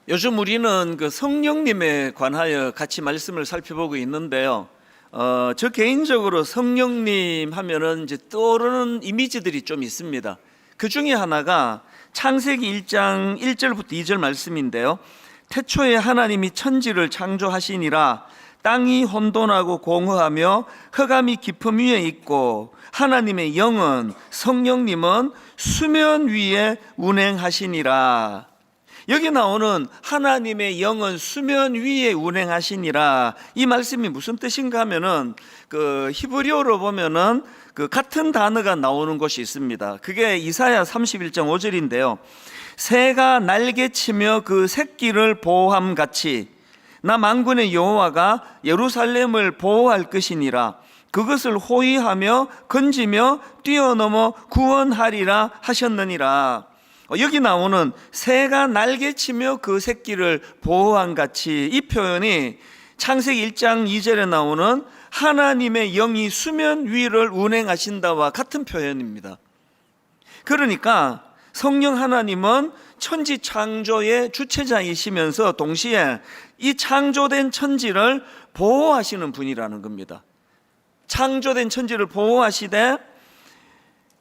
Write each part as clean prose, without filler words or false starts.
요즘 우리는 그 성령님에 관하여 같이 말씀을 살펴보고 있는데요. 저 개인적으로 성령님 하면은 이제 떠오르는 이미지들이 좀 있습니다. 그 중에 하나가 창세기 1장 1절부터 2절 말씀인데요. 태초에 하나님이 천지를 창조하시니라. 땅이 혼돈하고 공허하며 흑암이 깊음 위에 있고 하나님의 영은 성령님은 수면 위에 운행하시니라. 여기 나오는 하나님의 영은 수면 위에 운행하시니라, 이 말씀이 무슨 뜻인가 하면은 그 히브리어로 보면은 그 같은 단어가 나오는 곳이 있습니다. 그게 이사야 31장 5절인데요. 새가 날개치며 그 새끼를 보호함 같이 나 만군의 여호와가 예루살렘을 보호할 것이니라. 그것을 호위하며 건지며 뛰어넘어 구원하리라 하셨느니라. 여기 나오는 새가 날개치며 그 새끼를 보호한 같이, 이 표현이 창세기 1장 2절에 나오는 하나님의 영이 수면 위를 운행하신다와 같은 표현입니다. 그러니까 성령 하나님은 천지 창조의 주체자이시면서 동시에 이 창조된 천지를 보호하시는 분이라는 겁니다. 창조된 천지를 보호하시되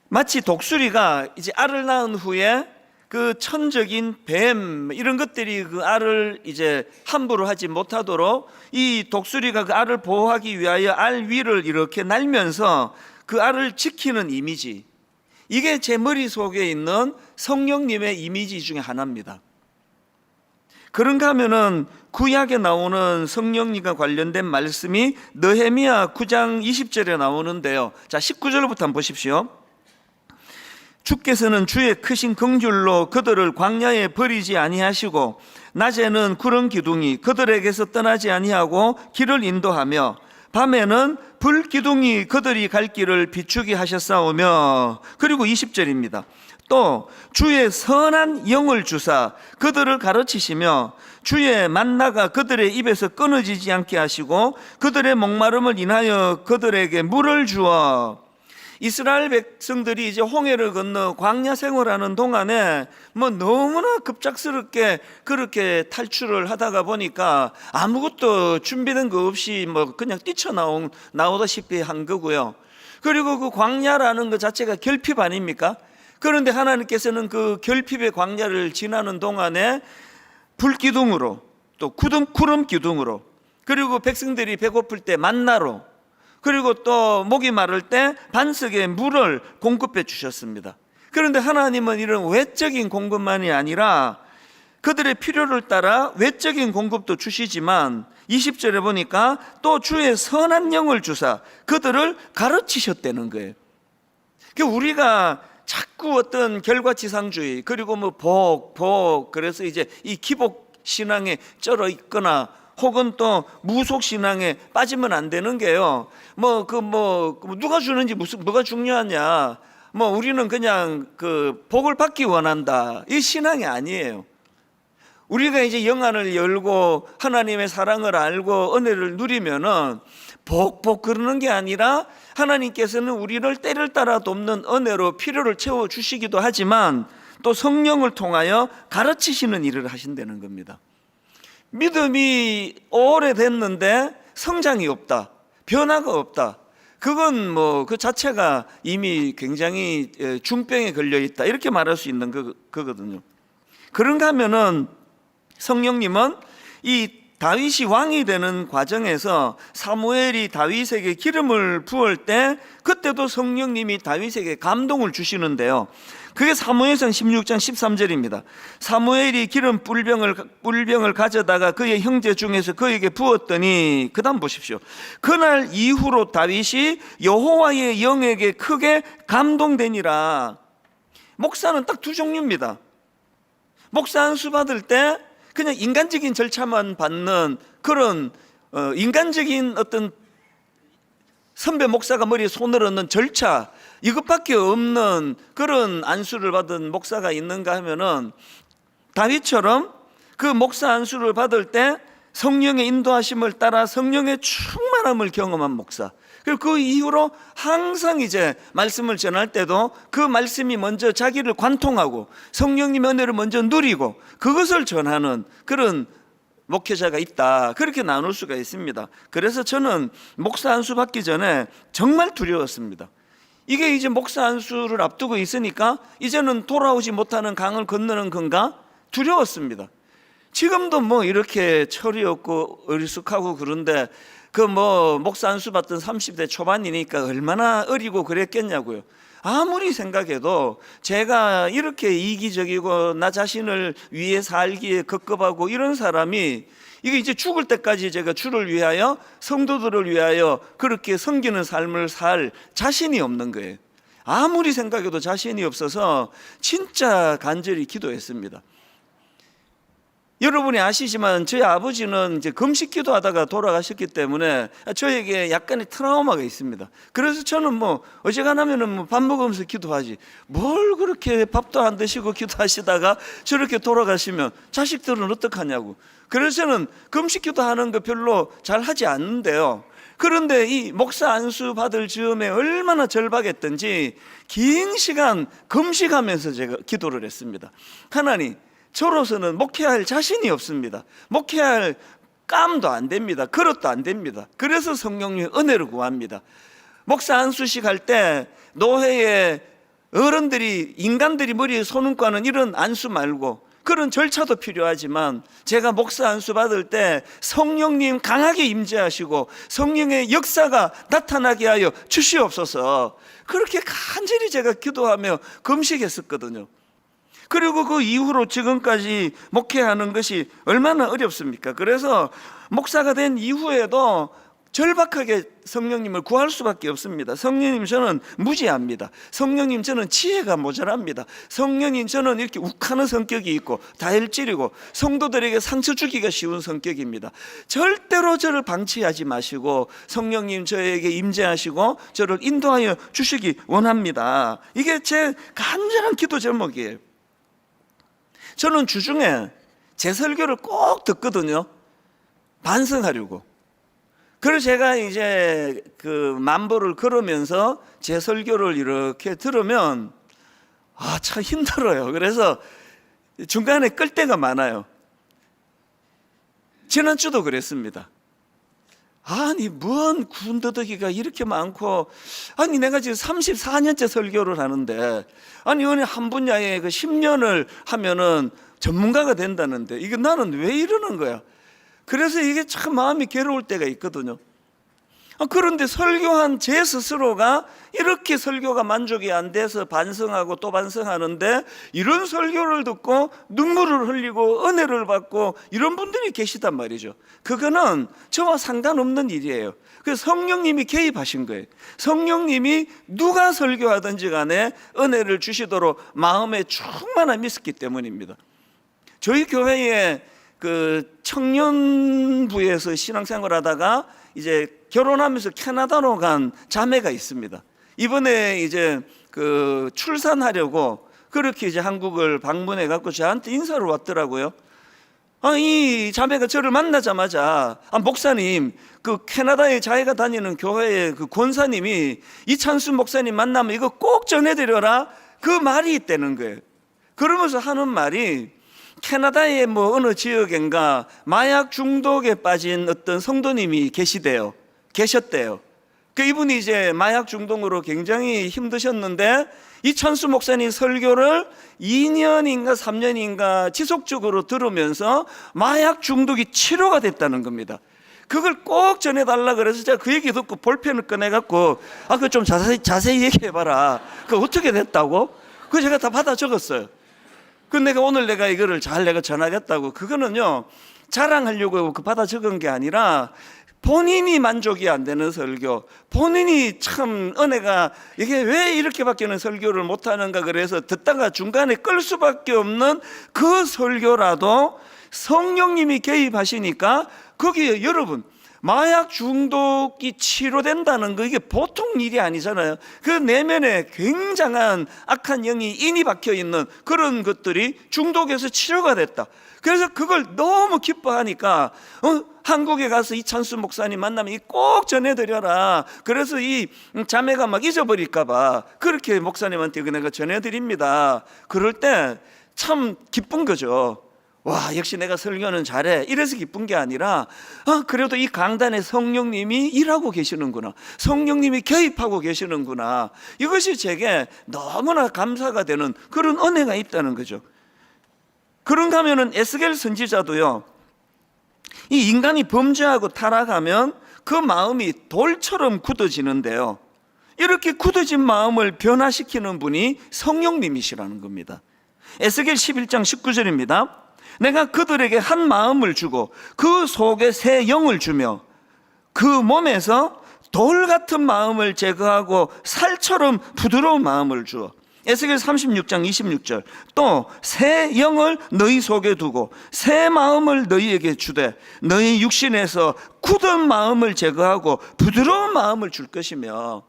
마치 독수리가 이제 알을 낳은 후에 그 천적인 뱀 이런 것들이 그 알을 이제 함부로 하지 못하도록 이 독수리가 그 알을 보호하기 위하여 알 위를 이렇게 날면서 그 알을 지키는 이미지, 이게 제 머릿속에 있는 성령님의 이미지 중에 하나입니다. 그런가 하면은 구약에 나오는 성령님과 관련된 말씀이 느헤미야 9장 20절에 나오는데요. 자, 19절부터 한번 보십시오. 주께서는 주의 크신 긍휼로 그들을 광야에 버리지 아니하시고 낮에는 구름 기둥이 그들에게서 떠나지 아니하고 길을 인도하며 밤에는 불 기둥이 그들이 갈 길을 비추게 하셨사오며, 그리고 20절입니다. 또 주의 선한 영을 주사 그들을 가르치시며 주의 만나가 그들의 입에서 끊어지지 않게 하시고 그들의 목마름을 인하여 그들에게 물을 주어. 이스라엘 백성들이 이제 홍해를 건너 광야 생활하는 동안에 뭐 너무나 급작스럽게 그렇게 탈출을 하다가 보니까 아무것도 준비된 거 없이 뭐 그냥 나오다시피 한 거고요. 그리고 그 광야라는 것 자체가 결핍 아닙니까? 그런데 하나님께서는 그 결핍의 광야를 지나는 동안에 불기둥으로, 또 구름 기둥으로, 그리고 백성들이 배고플 때 만나로, 그리고 또 목이 마를 때 반석에 물을 공급해 주셨습니다. 그런데 하나님은 이런 외적인 공급만이 아니라 그들의 필요를 따라 외적인 공급도 주시지만 20절에 보니까 또 주의 선한 영을 주사 그들을 가르치셨다는 거예요. 우리가 자꾸 어떤 결과지상주의, 그리고 뭐 복, 그래서 이제 이 기복 신앙에 쩔어 있거나 혹은 또 무속 신앙에 빠지면 안 되는 게요. 누가 주는지 뭐가 중요하냐. 우리는 그냥 그 복을 받기 원한다. 이 신앙이 아니에요. 우리가 이제 영안을 열고 하나님의 사랑을 알고 은혜를 누리면은 복 그러는 게 아니라 하나님께서는 우리를 때를 따라 돕는 은혜로 필요를 채워 주시기도 하지만 또 성령을 통하여 가르치시는 일을 하신다는 겁니다. 믿음이 오래됐는데 성장이 없다, 변화가 없다, 그건 그 자체가 이미 굉장히 중병에 걸려 있다, 이렇게 말할 수 있는 거거든요. 그런가 하면은 성령님은 이 다윗이 왕이 되는 과정에서 사무엘이 다윗에게 기름을 부을 때 그때도 성령님이 다윗에게 감동을 주시는데요. 그게 사무엘상 16장 13절입니다. 사무엘이 기름 뿔병을 가져다가 그의 형제 중에서 그에게 부었더니, 그 다음 보십시오. 그날 이후로 다윗이 여호와의 영에게 크게 감동되니라. 목사는 딱 두 종류입니다. 목사 안수 받을 때 그냥 인간적인 절차만 받는 그런 인간적인 어떤 선배 목사가 머리에 손을 얹는 절차, 이것밖에 없는 그런 안수를 받은 목사가 있는가 하면은 다윗처럼 그 목사 안수를 받을 때 성령의 인도하심을 따라 성령의 충만함을 경험한 목사, 그리고 그 이후로 항상 이제 말씀을 전할 때도 그 말씀이 먼저 자기를 관통하고 성령님 은혜를 먼저 누리고 그것을 전하는 그런 목회자가 있다, 그렇게 나눌 수가 있습니다. 그래서 저는 목사 안수 받기 전에 정말 두려웠습니다. 이게 이제 목사 안수를 앞두고 있으니까 이제는 돌아오지 못하는 강을 건너는 건가 두려웠습니다. 지금도 뭐 이렇게 철이 없고 어리숙하고 그런데 그 뭐 목사 안수 받던 30대 초반이니까 얼마나 어리고 그랬겠냐고요. 아무리 생각해도 제가 이렇게 이기적이고 나 자신을 위해 살기에 급급하고 이런 사람이 이게 이제 죽을 때까지 제가 주를 위하여 성도들을 위하여 그렇게 섬기는 삶을 살 자신이 없는 거예요. 아무리 생각해도 자신이 없어서 진짜 간절히 기도했습니다. 여러분이 아시지만 저희 아버지는 이제 금식 기도하다가 돌아가셨기 때문에 저에게 약간의 트라우마가 있습니다. 그래서 저는 뭐 어지간하면은 뭐 밥 먹으면서 기도하지 뭘 그렇게 밥도 안 드시고 기도하시다가 저렇게 돌아가시면 자식들은 어떡하냐고. 그래서 저는 금식 기도하는 거 별로 잘 하지 않는데요. 그런데 이 목사 안수 받을 즈음에 얼마나 절박했던지 긴 시간 금식하면서 제가 기도를 했습니다. 하나님, 저로서는 목회할 자신이 없습니다. 목회할 깜도 안 됩니다. 그릇도 안 됩니다. 그래서 성령님의 은혜를 구합니다. 목사 안수식 할 때 노회에 어른들이 인간들이 머리에 손은과는 이런 안수 말고 그런 절차도 필요하지만 제가 목사 안수 받을 때 성령님 강하게 임재하시고 성령의 역사가 나타나게 하여 주시옵소서, 그렇게 간절히 제가 기도하며 금식했었거든요. 그리고 그 이후로 지금까지 목회하는 것이 얼마나 어렵습니까? 그래서 목사가 된 이후에도 절박하게 성령님을 구할 수밖에 없습니다. 성령님, 저는 무지합니다. 성령님, 저는 지혜가 모자랍니다. 성령님, 저는 이렇게 욱하는 성격이 있고 다혈질이고 성도들에게 상처 주기가 쉬운 성격입니다. 절대로 저를 방치하지 마시고 성령님 저에게 임재하시고 저를 인도하여 주시기 원합니다. 이게 제 간절한 기도 제목이에요. 저는 주중에 제 설교를 꼭 듣거든요. 반성하려고. 그래서 제가 이제 그 만보를 걸으면서 제 설교를 이렇게 들으면 참 힘들어요. 그래서 중간에 끌 때가 많아요. 지난주도 그랬습니다. 아니 뭔 군더더기가 이렇게 많고, 아니 내가 지금 34년째 설교를 하는데 아니 어느 한 분야에 그 10년을 하면은 전문가가 된다는데 이게 나는 왜 이러는 거야. 그래서 이게 참 마음이 괴로울 때가 있거든요. 그런데 설교한 제 스스로가 이렇게 설교가 만족이 안 돼서 반성하고 또 반성하는데 이런 설교를 듣고 눈물을 흘리고 은혜를 받고 이런 분들이 계시단 말이죠. 그거는 저와 상관없는 일이에요. 그래서 성령님이 개입하신 거예요. 성령님이 누가 설교하든지 간에 은혜를 주시도록 마음에 충만함이 있었기 때문입니다. 저희 교회에 그 청년부에서 신앙생활 하다가 이제 결혼하면서 캐나다로 간 자매가 있습니다. 이번에 이제 그 출산하려고 그렇게 이제 한국을 방문해 갖고 저한테 인사를 왔더라고요. 이 자매가 저를 만나자마자 목사님, 그 캐나다에 자기가 다니는 교회의 그 권사님이 이찬수 목사님 만나면 이거 꼭 전해드려라, 그 말이 있다는 거예요. 그러면서 하는 말이 캐나다의 뭐 어느 지역인가 마약 중독에 빠진 어떤 성도님이 계셨대요. 그 이분이 이제 마약 중독으로 굉장히 힘드셨는데 이찬수 목사님 설교를 2년인가 3년인가 지속적으로 들으면서 마약 중독이 치료가 됐다는 겁니다. 그걸 꼭 전해달라 그래서 제가 그 얘기 듣고 볼펜을 꺼내갖고 그거 좀 자세히 얘기해봐라. 그거 어떻게 됐다고? 그거 제가 다 받아 적었어요. 그 내가 오늘 내가 이거를 잘 내가 전하겠다고. 그거는요 자랑하려고 그 받아 적은 게 아니라 본인이 만족이 안 되는 설교, 본인이 참 은혜가 이게 왜 이렇게밖에는 설교를 못하는가 그래서 듣다가 중간에 끌 수밖에 없는 그 설교라도 성령님이 개입하시니까 거기에 여러분 마약 중독이 치료된다는 거 이게 보통 일이 아니잖아요. 그 내면에 굉장한 악한 영이 인이 박혀 있는 그런 것들이 중독에서 치료가 됐다. 그래서 그걸 너무 기뻐하니까 한국에 가서 이찬수 목사님 만나면 꼭 전해드려라. 그래서 이 자매가 막 잊어버릴까 봐 그렇게 목사님한테 내가 전해드립니다. 그럴 때 참 기쁜 거죠. 와, 역시 내가 설교는 잘해. 이래서 기쁜 게 아니라 그래도 이 강단에 성령님이 일하고 계시는구나, 성령님이 개입하고 계시는구나, 이것이 제게 너무나 감사가 되는 그런 은혜가 있다는 거죠. 그런가 하면은 에스겔 선지자도요, 이 인간이 범죄하고 타락하면 그 마음이 돌처럼 굳어지는데요, 이렇게 굳어진 마음을 변화시키는 분이 성령님이시라는 겁니다. 에스겔 11장 19절입니다. 내가 그들에게 한 마음을 주고 그 속에 새 영을 주며 그 몸에서 돌 같은 마음을 제거하고 살처럼 부드러운 마음을 주어. 에스겔 36장 26절 또 새 영을 너희 속에 두고 새 마음을 너희에게 주되 너희 육신에서 굳은 마음을 제거하고 부드러운 마음을 줄 것이며.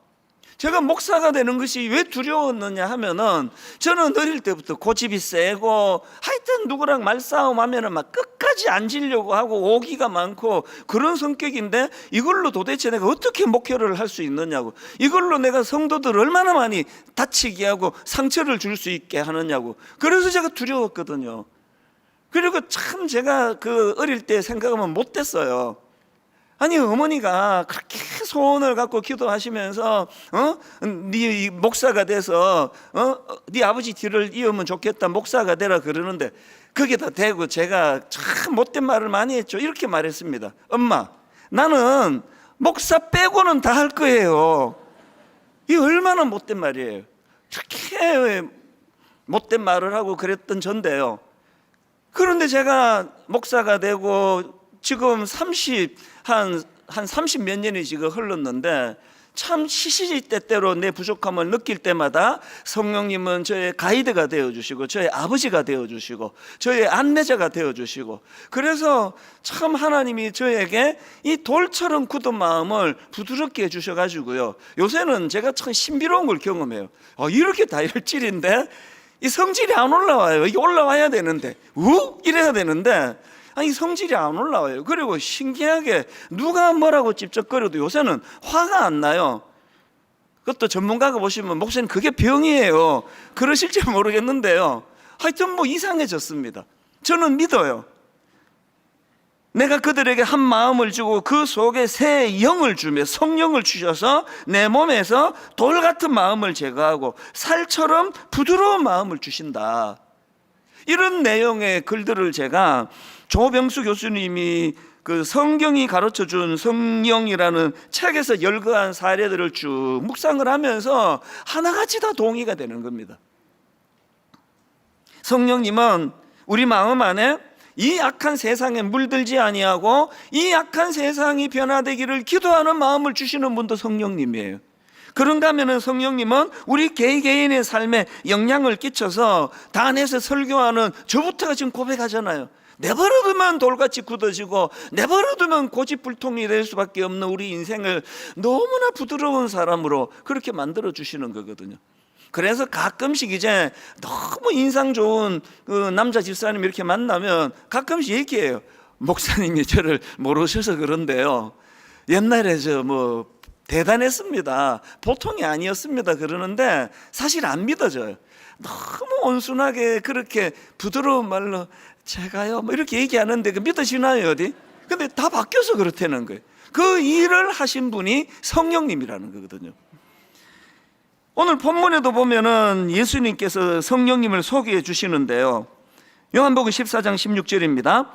제가 목사가 되는 것이 왜 두려웠느냐 하면은, 저는 어릴 때부터 고집이 세고 하여튼 누구랑 말싸움 하면은 막 끝까지 앉으려고 하고 오기가 많고 그런 성격인데, 이걸로 도대체 내가 어떻게 목회를 할 수 있느냐고, 이걸로 내가 성도들 얼마나 많이 다치게 하고 상처를 줄 수 있게 하느냐고, 그래서 제가 두려웠거든요. 그리고 참 제가 그 어릴 때 생각하면 못됐어요. 아니, 어머니가 그렇게 소원을 갖고 기도하시면서 네 목사가 돼서 네 아버지 뒤를 이으면 좋겠다, 목사가 되라 그러는데 거기다 대고 제가 참 못된 말을 많이 했죠. 이렇게 말했습니다. 엄마, 나는 목사 빼고는 다 할 거예요. 이게 얼마나 못된 말이에요. 그렇게 못된 말을 하고 그랬던 전데요. 그런데 제가 목사가 되고 지금 한 30 몇 년이 지금 흘렀는데, 참 시시때때로 내 부족함을 느낄 때마다 성령님은 저의 가이드가 되어주시고 저의 아버지가 되어주시고 저의 안내자가 되어주시고, 그래서 참 하나님이 저에게 이 돌처럼 굳은 마음을 부드럽게 해주셔가지고요, 요새는 제가 참 신비로운 걸 경험해요. 이렇게 다혈질인데 이 성질이 안 올라와요. 이게 올라와야 되는데 이래야 되는데 아니, 성질이 안 올라와요. 그리고 신기하게 누가 뭐라고 찝쩍거려도 요새는 화가 안 나요. 그것도 전문가가 보시면 목사님 그게 병이에요 그러실지 모르겠는데요, 하여튼 뭐 이상해졌습니다. 저는 믿어요. 내가 그들에게 한 마음을 주고 그 속에 새 영을 주며 성령을 주셔서 내 몸에서 돌 같은 마음을 제거하고 살처럼 부드러운 마음을 주신다. 이런 내용의 글들을 제가 조병수 교수님이 그 성경이 가르쳐준 성령이라는 책에서 열거한 사례들을 쭉 묵상을 하면서 하나같이 다 동의가 되는 겁니다. 성령님은 우리 마음 안에 이 악한 세상에 물들지 아니하고 이 악한 세상이 변화되기를 기도하는 마음을 주시는 분도 성령님이에요. 그런가 하면 성령님은 우리 개개인의 삶에 영향을 끼쳐서 단에서 설교하는 저부터가 지금 고백하잖아요. 내버려두면 돌같이 굳어지고 내버려두면 고집불통이 될 수밖에 없는 우리 인생을 너무나 부드러운 사람으로 그렇게 만들어 주시는 거거든요. 그래서 가끔씩 이제 너무 인상 좋은 그 남자 집사님 이렇게 만나면 가끔씩 얘기해요. 목사님이 저를 모르셔서 그런데요, 옛날에 저 뭐 대단했습니다, 보통이 아니었습니다 그러는데 사실 안 믿어져요. 너무 온순하게 그렇게 부드러운 말로 제가요 뭐 이렇게 얘기하는데 그 믿어지나요 어디? 근데 다 바뀌어서 그렇다는 거예요. 그 일을 하신 분이 성령님이라는 거거든요. 오늘 본문에도 보면은 예수님께서 성령님을 소개해 주시는데요, 요한복음 14장 16절입니다.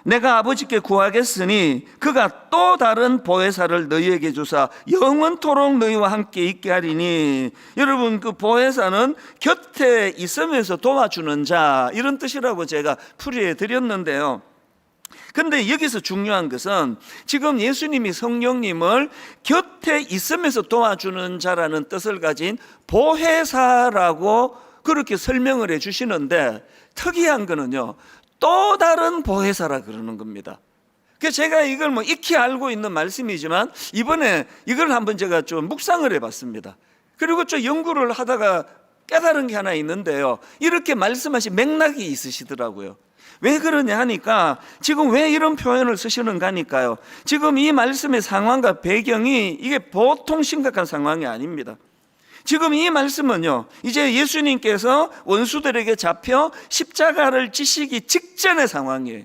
내가 아버지께 구하겠으니 그가 또 다른 보혜사를 너희에게 주사 영원토록 너희와 함께 있게 하리니. 여러분, 그 보혜사는 곁에 있으면서 도와주는 자, 이런 뜻이라고 제가 풀이해 드렸는데요, 근데 여기서 중요한 것은 지금 예수님이 성령님을 곁에 있으면서 도와주는 자라는 뜻을 가진 보혜사라고 그렇게 설명을 해 주시는데, 특이한 거는요, 또 다른 보혜사라 그러는 겁니다. 그래서 제가 이걸 뭐 익히 알고 있는 말씀이지만 이번에 이걸 한번 제가 좀 묵상을 해봤습니다. 그리고 좀 연구를 하다가 깨달은 게 하나 있는데요, 이렇게 말씀하신 맥락이 있으시더라고요. 왜 그러냐 하니까 지금 왜 이런 표현을 쓰시는가 하니까요, 지금 이 말씀의 상황과 배경이 이게 보통 심각한 상황이 아닙니다. 지금 이 말씀은요, 이제 예수님께서 원수들에게 잡혀 십자가를 지시기 직전의 상황이에요.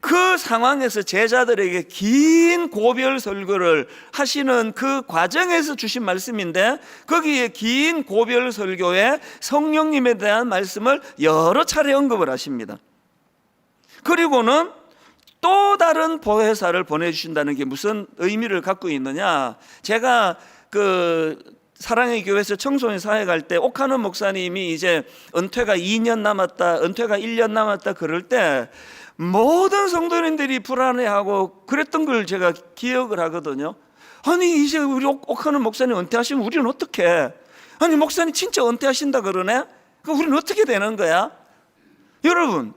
그 상황에서 제자들에게 긴 고별 설교를 하시는 그 과정에서 주신 말씀인데, 거기에 긴 고별 설교에 성령님에 대한 말씀을 여러 차례 언급을 하십니다. 그리고는 또 다른 보혜사를 보내주신다는 게 무슨 의미를 갖고 있느냐, 제가 사랑의 교회에서 청소년 사회 갈 때 옥하는 목사님이 이제 은퇴가 2년 남았다, 은퇴가 1년 남았다 그럴 때 모든 성도님들이 불안해하고 그랬던 걸 제가 기억을 하거든요. 아니 이제 우리 옥하는 목사님 은퇴하시면 우리는 어떻게 해? 아니 목사님 진짜 은퇴하신다 그러네? 그럼 우리는 어떻게 되는 거야? 여러분,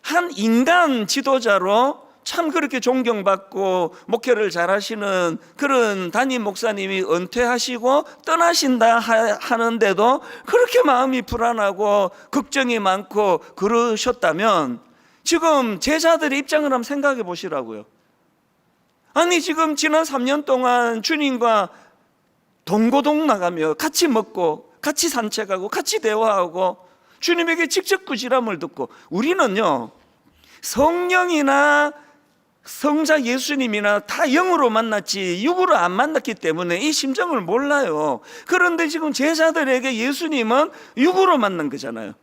한 인간 지도자로 참 그렇게 존경받고 목회를 잘하시는 그런 담임 목사님이 은퇴하시고 떠나신다 하는데도 그렇게 마음이 불안하고 걱정이 많고 그러셨다면, 지금 제자들의 입장을 한번 생각해 보시라고요. 아니 지금 지난 3년 동안 주님과 동고동 나가며 같이 먹고 같이 산책하고 같이 대화하고 주님에게 직접 꾸지람을 듣고, 우리는요 성령이나 성자 예수님이나 다 영으로 만났지 육으로 안 만났기 때문에 이 심정을 몰라요. 그런데 지금 제자들에게 예수님은 육으로 만난 거잖아요.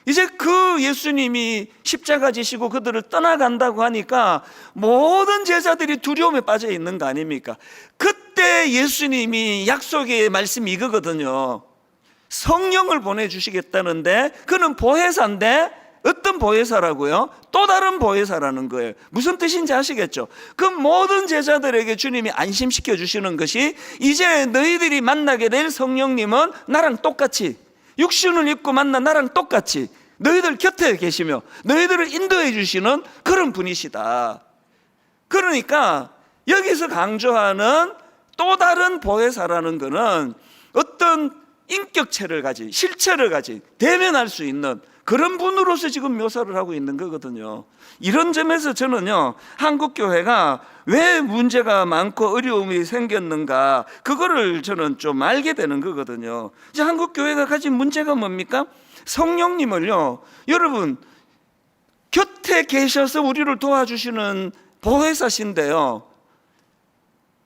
이제 그 예수님이 십자가 지시고 그들을 떠나간다고 하니까 모든 제자들이 두려움에 빠져 있는 거 아닙니까? 그때 예수님이 약속의 말씀이 이거거든요. 성령을 보내주시겠다는데, 그는 보혜사인데 어떤 보혜사라고요? 또 다른 보혜사라는 거예요. 무슨 뜻인지 아시겠죠? 그 모든 제자들에게 주님이 안심시켜 주시는 것이, 이제 너희들이 만나게 될 성령님은 나랑 똑같이 육신을 입고 만나 나랑 똑같이 너희들 곁에 계시며 너희들을 인도해 주시는 그런 분이시다. 그러니까 여기서 강조하는 또 다른 보혜사라는 것은 어떤 인격체를 가진, 실체를 가진, 대면할 수 있는 그런 분으로서 지금 묘사를 하고 있는 거거든요. 이런 점에서 저는요, 한국교회가 왜 문제가 많고 어려움이 생겼는가, 그거를 저는 좀 알게 되는 거거든요. 이제 한국교회가 가진 문제가 뭡니까? 성령님을요, 여러분 곁에 계셔서 우리를 도와주시는 보혜사신데요,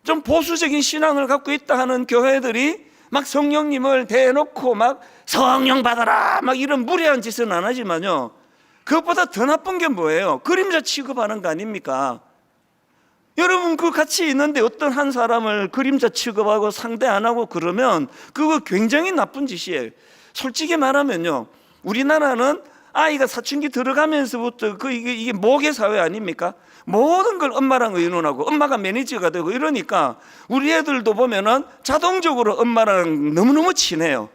좀 보수적인 신앙을 갖고 있다 하는 교회들이 막 성령님을 대놓고 막 성령 받아라 막 이런 무례한 짓은 안 하지만요, 그것보다 더 나쁜 게 뭐예요? 그림자 취급하는 거 아닙니까? 여러분 그 같이 있는데 어떤 한 사람을 그림자 취급하고 상대 안 하고 그러면 그거 굉장히 나쁜 짓이에요. 솔직히 말하면요, 우리나라는 아이가 사춘기 들어가면서부터 이게 모계 사회 아닙니까? 모든 걸 엄마랑 의논하고 엄마가 매니저가 되고 이러니까 우리 애들도 보면은 자동적으로 엄마랑 너무너무 친해요.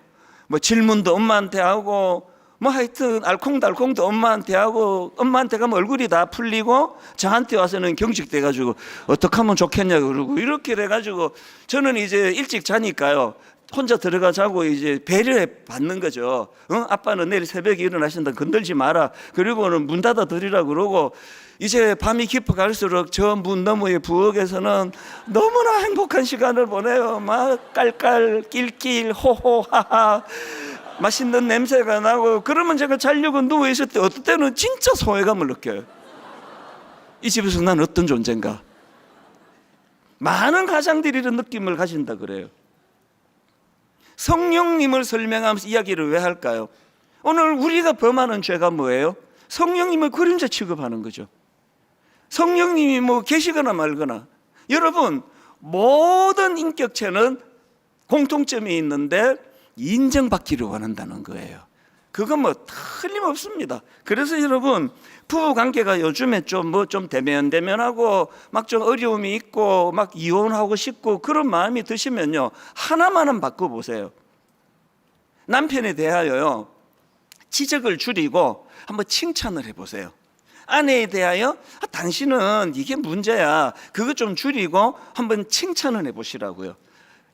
뭐 질문도 엄마한테 하고 뭐 하여튼 알콩달콩도 엄마한테 하고, 엄마한테 가면 얼굴이 다 풀리고 저한테 와서는 경직돼 가지고 어떻게 하면 좋겠냐 그러고 이렇게 돼 가지고, 저는 이제 일찍 자니까요 혼자 들어가 자고 이제 배려해 받는 거죠. 아빠는 내일 새벽에 일어나신다, 건들지 마라, 그리고는 문 닫아 드리라 그러고, 이제 밤이 깊어갈수록 저 문 너머의 부엌에서는 너무나 행복한 시간을 보내요. 막 깔깔 낄낄 호호하하 맛있는 냄새가 나고, 그러면 제가 자려고 누워 있을 때 어떨 때는 진짜 소외감을 느껴요. 이 집에서 난 어떤 존재인가. 많은 가장들이 이런 느낌을 가진다 그래요. 성령님을 설명하면서 이야기를 왜 할까요? 오늘 우리가 범하는 죄가 뭐예요? 성령님을 그림자 취급하는 거죠. 성령님이 뭐 계시거나 말거나. 여러분, 모든 인격체는 공통점이 있는데 인정받기를 원한다는 거예요. 그건 뭐 틀림없습니다. 그래서 여러분, 부부 관계가 요즘에 좀 대면하고 막 좀 어려움이 있고 막 이혼하고 싶고 그런 마음이 드시면요, 하나만은 바꿔보세요. 남편에 대하여요 지적을 줄이고 한번 칭찬을 해보세요. 아내에 대하여 당신은 이게 문제야, 그거 좀 줄이고 한번 칭찬을 해보시라고요.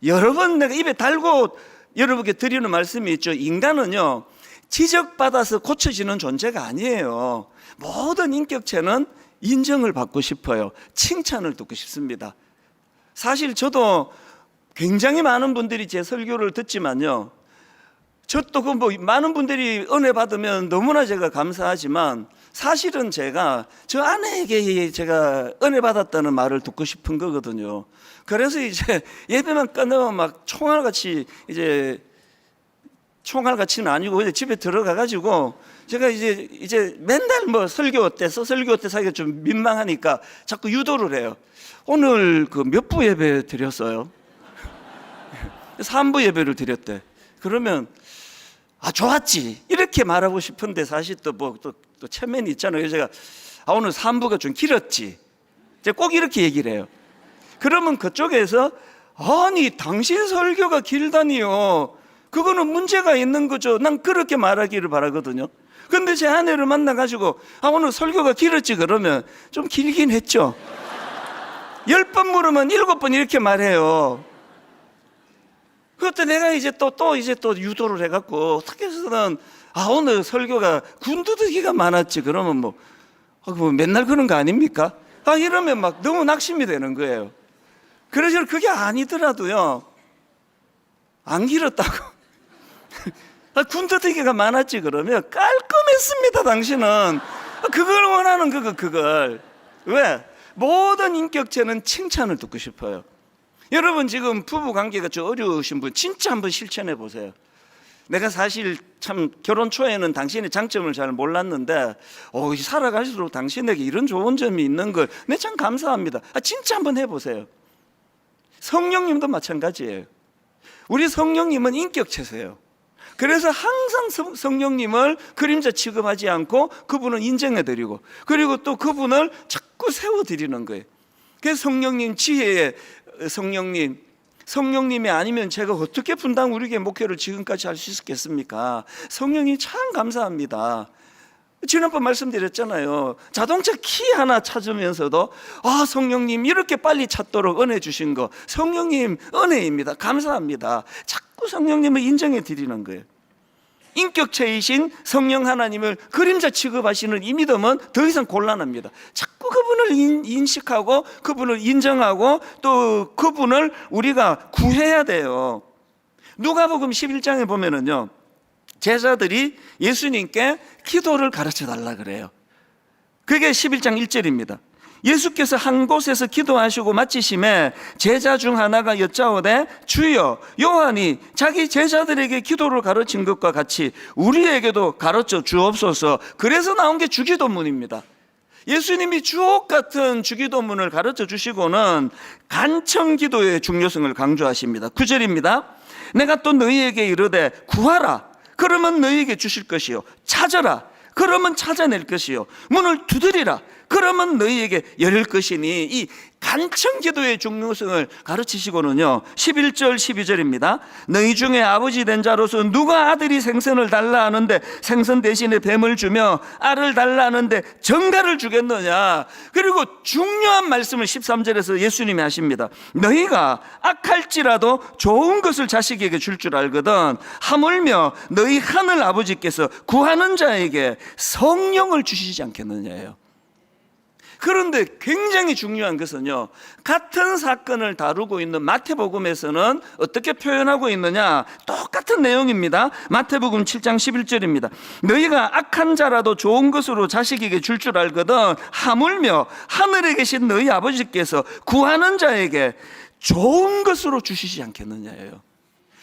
여러 번 내가 입에 달고 여러분께 드리는 말씀이 있죠. 인간은요, 지적받아서 고쳐지는 존재가 아니에요. 모든 인격체는 인정을 받고 싶어요. 칭찬을 듣고 싶습니다. 사실 저도 굉장히 많은 분들이 제 설교를 듣지만요, 저도 많은 분들이 은혜 받으면 너무나 제가 감사하지만, 사실은 제가 저 아내에게 제가 은혜 받았다는 말을 듣고 싶은 거거든요. 그래서 이제 예배만 끝나면 막 총알같이, 이제 총알같이는 아니고 이제 집에 들어가 가지고 제가 이제 맨날 설교 때 사기가 좀 민망하니까 자꾸 유도를 해요. 오늘 몇 부 예배 드렸어요? 3부 예배를 드렸대. 그러면 좋았지, 이렇게 말하고 싶은데, 사실 또 체면이 있잖아요. 그래서 제가 오늘 3부가 좀 길었지, 제가 꼭 이렇게 얘기를 해요. 그러면 그쪽에서 아니 당신 설교가 길다니요, 그거는 문제가 있는 거죠. 난 그렇게 말하기를 바라거든요. 근데 제 아내를 만나가지고 오늘 설교가 길었지, 그러면 좀 길긴 했죠. 10번 물으면 7번 이렇게 말해요. 그때 내가 이제 또 유도를 해갖고 어떻게 해서는 오늘 설교가 군더더기가 많았지, 그러면 뭐 맨날 그런 거 아닙니까? 이러면 막 너무 낙심이 되는 거예요. 그래서 그게 아니더라도요, 안 길었다고 군더더기가 많았지 그러면 깔끔했습니다. 당신은 그걸 원하는 그걸. 왜? 모든 인격체는 칭찬을 듣고 싶어요. 여러분 지금 부부 관계가 좀 어려우신 분 진짜 한번 실천해 보세요. 내가 사실 참 결혼 초에는 당신의 장점을 잘 몰랐는데 살아갈수록 당신에게 이런 좋은 점이 있는 걸 내 참 감사합니다. 진짜 한번 해보세요. 성령님도 마찬가지예요. 우리 성령님은 인격체세요. 그래서 항상 성령님을 그림자 취급하지 않고 그분을 인정해드리고, 그리고 또 그분을 자꾸 세워드리는 거예요. 그래서 성령님 지혜의 성령님이 아니면 제가 어떻게 분당 우리교회 목회를 지금까지 할 수 있었겠습니까? 성령이 참 감사합니다. 지난번 말씀드렸잖아요. 자동차 키 하나 찾으면서도 성령님 이렇게 빨리 찾도록 은혜 주신 거, 성령님 은혜입니다. 감사합니다. 자꾸 성령님을 인정해 드리는 거예요. 인격체이신 성령 하나님을 그림자 취급하시는 이 믿음은 더 이상 곤란합니다. 자꾸 그분을 인식하고 그분을 인정하고 또 그분을 우리가 구해야 돼요. 누가복음 11장에 보면은요, 제자들이 예수님께 기도를 가르쳐 달라 그래요. 그게 11장 1절입니다. 예수께서 한 곳에서 기도하시고 마치심에 제자 중 하나가 여짜오되 주여, 요한이 자기 제자들에게 기도를 가르친 것과 같이 우리에게도 가르쳐 주옵소서. 그래서 나온 게 주기도문입니다. 예수님이 주옥 같은 주기도문을 가르쳐 주시고는 간청기도의 중요성을 강조하십니다. 9절입니다. 내가 또 너희에게 이르되 구하라, 그러면 너희에게 주실 것이요, 찾아라, 그러면 찾아낼 것이요, 문을 두드리라, 그러면 너희에게 열릴 것이니, 이 간청기도의 중요성을 가르치시고는요, 11절 12절입니다. 너희 중에 아버지 된 자로서 누가 아들이 생선을 달라 하는데 생선 대신에 뱀을 주며 알을 달라 하는데 정갈을 주겠느냐. 그리고 중요한 말씀을 13절에서 예수님이 하십니다. 너희가 악할지라도 좋은 것을 자식에게 줄 줄 알거든 하물며 너희 하늘 아버지께서 구하는 자에게 성령을 주시지 않겠느냐예요. 그런데 굉장히 중요한 것은요, 같은 사건을 다루고 있는 마태복음에서는 어떻게 표현하고 있느냐, 똑같은 내용입니다. 마태복음 7장 11절입니다. 너희가 악한 자라도 좋은 것으로 자식에게 줄 줄 알거든 하물며 하늘에 계신 너희 아버지께서 구하는 자에게 좋은 것으로 주시지 않겠느냐예요.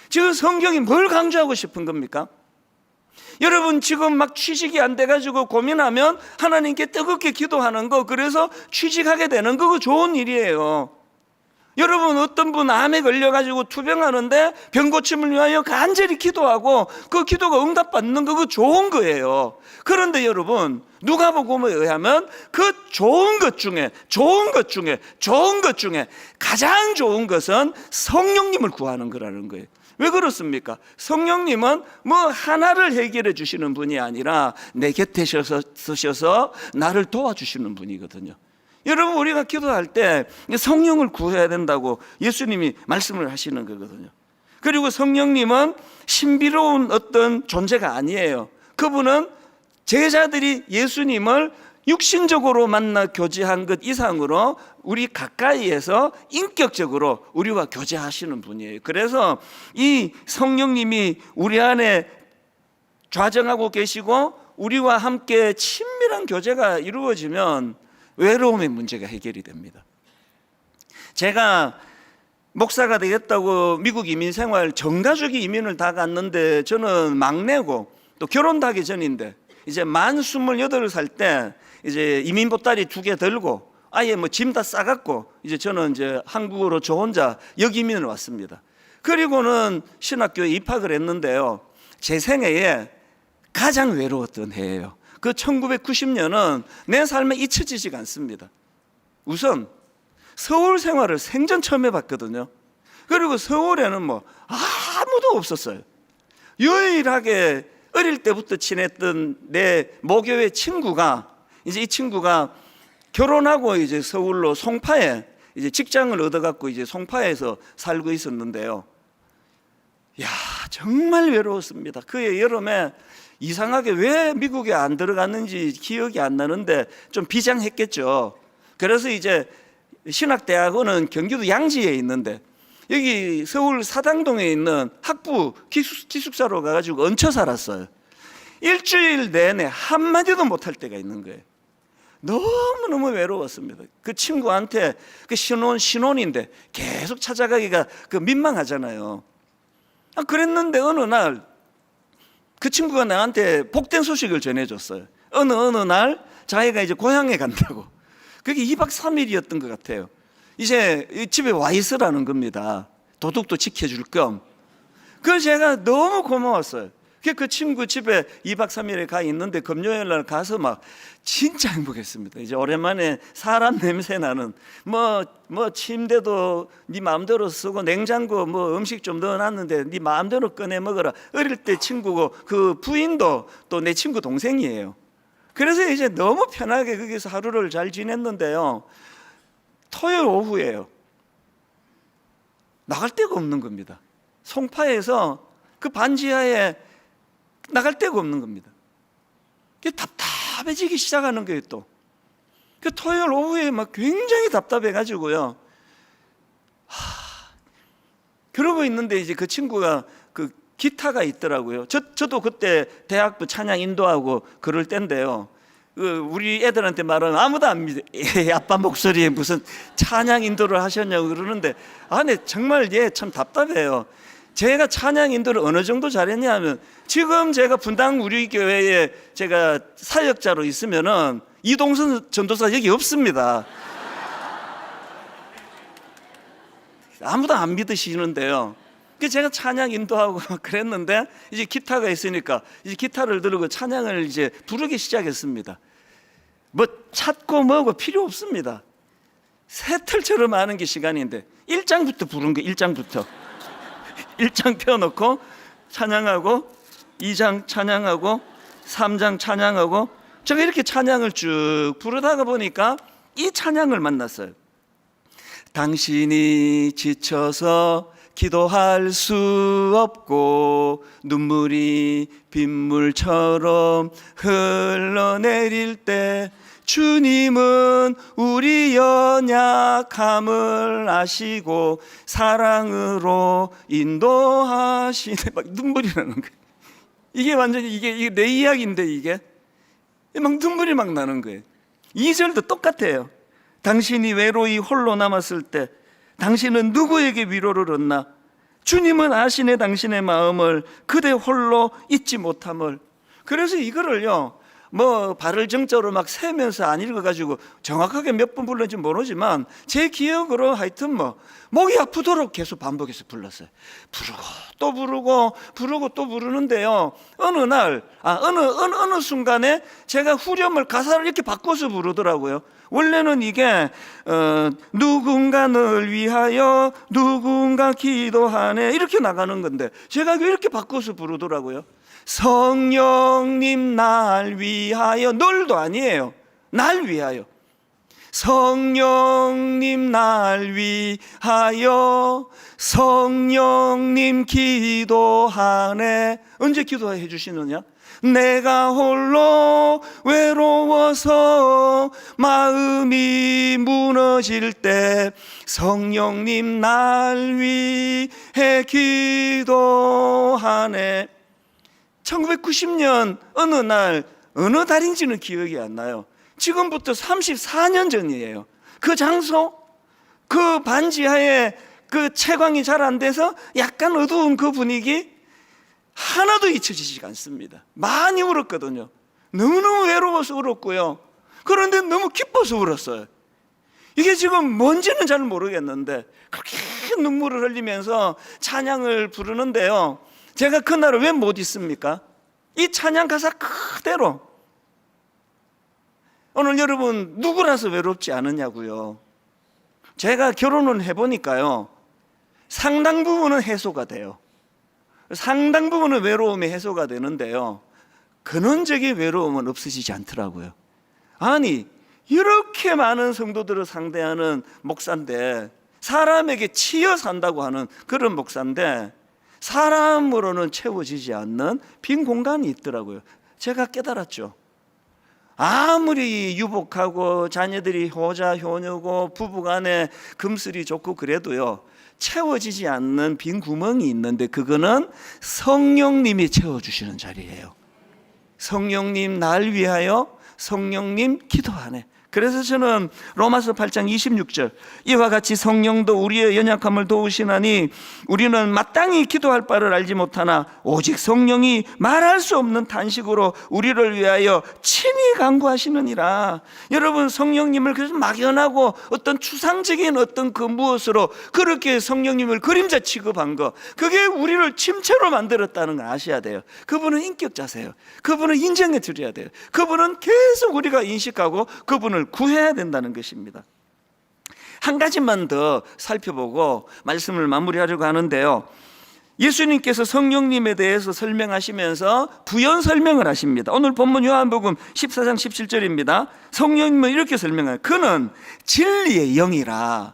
지금 성경이 뭘 강조하고 싶은 겁니까? 여러분 지금 막 취직이 안 돼가지고 고민하면 하나님께 뜨겁게 기도하는 거, 그래서 취직하게 되는 거, 그거 좋은 일이에요. 여러분 어떤 분 암에 걸려가지고 투병하는데 병 고침을 위하여 간절히 기도하고 그 기도가 응답받는 거, 그거 좋은 거예요. 그런데 여러분 누가복음에 의하면 그 좋은 것 중에 가장 좋은 것은 성령님을 구하는 거라는 거예요. 왜 그렇습니까? 성령님은 뭐 하나를 해결해 주시는 분이 아니라 내 곁에 서셔서 나를 도와주시는 분이거든요. 여러분, 우리가 기도할 때 성령을 구해야 된다고 예수님이 말씀을 하시는 거거든요. 그리고 성령님은 신비로운 어떤 존재가 아니에요. 그분은 제자들이 예수님을 육신적으로 만나 교제한 것 이상으로 우리 가까이에서 인격적으로 우리와 교제하시는 분이에요. 그래서 이 성령님이 우리 안에 좌정하고 계시고 우리와 함께 친밀한 교제가 이루어지면 외로움의 문제가 해결이 됩니다. 제가 목사가 되겠다고 미국 이민 생활 전 가족이 이민을 다 갔는데 저는 막내고 또 결혼도 하기 전인데 이제 만 28살 때 이제 이민 보따리 2개 들고 아예 뭐 짐 다 싸갖고 이제 저는 이제 한국으로 저 혼자 역이민을 왔습니다. 그리고는 신학교에 입학을 했는데요. 제 생애에 가장 외로웠던 해예요. 그 1990년은 내 삶에 잊혀지지가 않습니다. 우선 서울 생활을 생전 처음 해봤거든요. 그리고 서울에는 뭐 아무도 없었어요. 유일하게 어릴 때부터 지냈던 내 모교의 친구가 이제 이 친구가 결혼하고 이제 서울로 송파에 이제 직장을 얻어갖고 이제 송파에서 살고 있었는데요. 야, 정말 외로웠습니다. 그해 여름에 이상하게 왜 미국에 안 들어갔는지 기억이 안 나는데 좀 비장했겠죠. 그래서 이제 신학대학원은 경기도 양지에 있는데 여기 서울 사당동에 있는 학부 기숙사로 가가지고 얹혀 살았어요. 일주일 내내 한마디도 못할 때가 있는 거예요. 너무너무 외로웠습니다. 그 친구한테 그 신혼인데 계속 찾아가기가 그 민망하잖아요. 그랬는데 어느 날 그 친구가 나한테 복된 소식을 전해줬어요. 어느 날 자기가 이제 고향에 간다고. 그게 2박 3일이었던 것 같아요. 이제 집에 와 있으라는 겁니다. 도둑도 지켜줄 겸. 그래서 제가 너무 고마웠어요. 그 친구 집에 2박 3일에 가 있는데 금요일 날 가서 막 진짜 행복했습니다. 이제 오랜만에 사람 냄새 나는 뭐 침대도 네 마음대로 쓰고 냉장고 뭐 음식 좀 넣어놨는데 네 마음대로 꺼내 먹어라. 어릴 때 친구고 그 부인도 또 내 친구 동생이에요. 그래서 이제 너무 편하게 거기서 하루를 잘 지냈는데요. 토요일 오후에요. 나갈 데가 없는 겁니다. 송파에서 그 반지하에 나갈 데가 없는 겁니다. 답답해지기 시작하는 거예요. 또 그 토요일 오후에 막 굉장히 답답해가지고요. 그러고 있는데 이제 그 친구가 그 기타가 있더라고요. 저도 그때 대학부 찬양 인도하고 그럴 때인데요. 우리 애들한테 말하면 아무도 안 믿어. 아빠 목소리에 무슨 찬양 인도를 하셨냐고 그러는데 네, 정말 참 답답해요. 제가 찬양 인도를 어느 정도 잘했냐면 지금 제가 분당 우리 교회에 제가 사역자로 있으면은 이동선 전도사 여기 없습니다. 아무도 안 믿으시는데요. 제가 찬양 인도하고 그랬는데 이제 기타가 있으니까 이제 기타를 들고 찬양을 이제 부르기 시작했습니다. 뭐 찾고 뭐고 필요 없습니다. 새틀처럼 하는 게 시간인데 1장부터 부른 거 1장부터 1장 펴놓고 찬양하고 2장 찬양하고 3장 찬양하고 제가 이렇게 찬양을 쭉 부르다가 보니까 이 찬양을 만났어요. 당신이 지쳐서 기도할 수 없고 눈물이 빗물처럼 흘러내릴 때 주님은 우리 연약함을 아시고 사랑으로 인도하시네. 막 눈물이 나는 거예요. 이게 완전히 이게 내 이야기인데 이게 막 눈물이 막 나는 거예요. 2절도 똑같아요. 당신이 외로이 홀로 남았을 때 당신은 누구에게 위로를 얻나? 주님은 아시네 당신의 마음을 그대 홀로 잊지 못함을. 그래서 이거를요 뭐 발을 정자로 막 세면서 안 읽어가지고 정확하게 몇 번 불렀는지 모르지만 제 기억으로 하여튼 뭐 목이 아프도록 계속 반복해서 불렀어요. 부르고 또 부르고 부르고 또 부르는데요. 어느 날 어느 순간에 제가 후렴을 가사를 이렇게 바꿔서 부르더라고요. 원래는 이게 누군가를 위하여 누군가 기도하네 이렇게 나가는 건데 제가 이렇게 바꿔서 부르더라고요. 성령님 날 위하여, 널도 아니에요. 날 위하여. 성령님 날 위하여 성령님 기도하네. 언제 기도해 주시느냐? 내가 홀로 외로워서 마음이 무너질 때 성령님 날 위해 기도하네. 1990년 어느 날 어느 달인지는 기억이 안 나요. 지금부터 34년 전이에요. 그 장소, 그 반지하에 그 채광이 잘 안 돼서 약간 어두운 그 분위기 하나도 잊혀지지가 않습니다. 많이 울었거든요. 너무너무 외로워서 울었고요. 그런데 너무 기뻐서 울었어요. 이게 지금 뭔지는 잘 모르겠는데 그렇게 눈물을 흘리면서 찬양을 부르는데요, 제가 그날을 왜 못 잊습니까? 이 찬양 가사 그대로. 오늘 여러분 누구라서 외롭지 않으냐고요. 제가 결혼을 해보니까요, 상당 부분은 해소가 돼요. 상당 부분은 외로움이 해소가 되는데요, 근원적인 외로움은 없어지지 않더라고요. 아니 이렇게 많은 성도들을 상대하는 목사인데, 사람에게 치여 산다고 하는 그런 목사인데 사람으로는 채워지지 않는 빈 공간이 있더라고요. 제가 깨달았죠. 아무리 유복하고 자녀들이 효자 효녀고 부부간에 금슬이 좋고 그래도요, 채워지지 않는 빈 구멍이 있는데 그거는 성령님이 채워주시는 자리예요. 성령님 날 위하여 성령님 기도하네. 그래서 저는 로마서 8장 26절, 이와 같이 성령도 우리의 연약함을 도우시나니 우리는 마땅히 기도할 바를 알지 못하나 오직 성령이 말할 수 없는 탄식으로 우리를 위하여 친히 간구하시느니라. 여러분, 성령님을 그래서 막연하고 어떤 추상적인 어떤 그 무엇으로 그렇게 성령님을 그림자 취급한 거, 그게 우리를 침체로 만들었다는 걸 아셔야 돼요. 그분은 인격자세요. 그분은 인정해 드려야 돼요. 그분은 계속 우리가 인식하고 그분을 구해야 된다는 것입니다. 한 가지만 더 살펴보고 말씀을 마무리하려고 하는데요, 예수님께서 성령님에 대해서 설명하시면서 부연 설명을 하십니다. 오늘 본문 요한복음 14장 17절입니다. 성령님은 이렇게 설명해요. 그는 진리의 영이라.